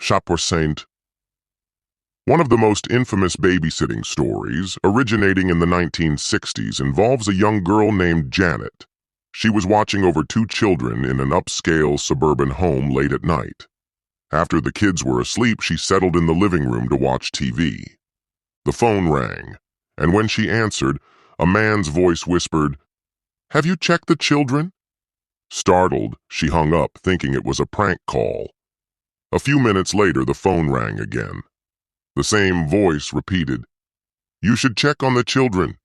Chapeau. One of the most infamous babysitting stories, originating in the 1960s, involves a young girl named Janet. She was watching over two children in an upscale suburban home late at night. After the kids were asleep, she settled in the living room to watch TV. The phone rang, and when she answered, a man's voice whispered, "Have you checked the children?" Startled, she hung up, thinking it was a prank call. A few minutes later, the phone rang again. The same voice repeated, "You should check on the children."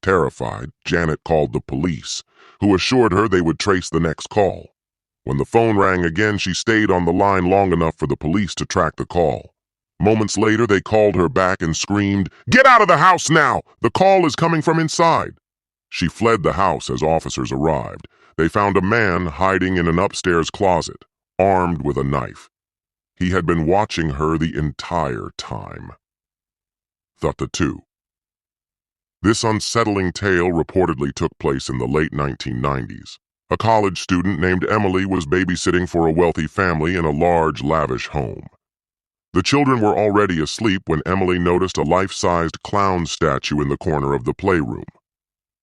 Terrified, Janet called the police, who assured her they would trace the next call. When the phone rang again, she stayed on the line long enough for the police to track the call. Moments later, they called her back and screamed, "Get out of the house now! The call is coming from inside!" She fled the house as officers arrived. They found a man hiding in an upstairs closet, armed with a knife. He had been watching her the entire time. Thought the two. This unsettling tale reportedly took place in the late 1990s. A college student named Emily was babysitting for a wealthy family in a large, lavish home. The children were already asleep when Emily noticed a life-sized clown statue in the corner of the playroom.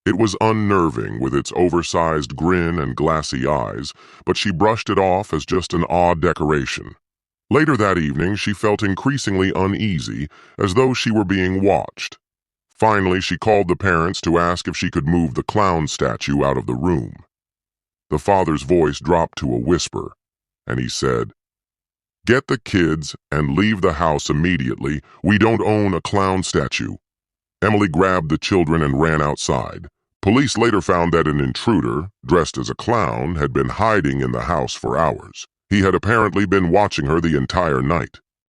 It was unnerving with its oversized grin and glassy eyes, but she brushed it off as just an odd decoration. Later that evening, she felt increasingly uneasy, as though she were being watched. Finally, she called the parents to ask if she could move the clown statue out of the room. The father's voice dropped to a whisper, and he said, "Get the kids and leave the house immediately. We don't own a clown statue." Emily grabbed the children and ran outside. Police later found that an intruder, dressed as a clown, had been hiding in the house for hours. He had apparently been watching her the entire night.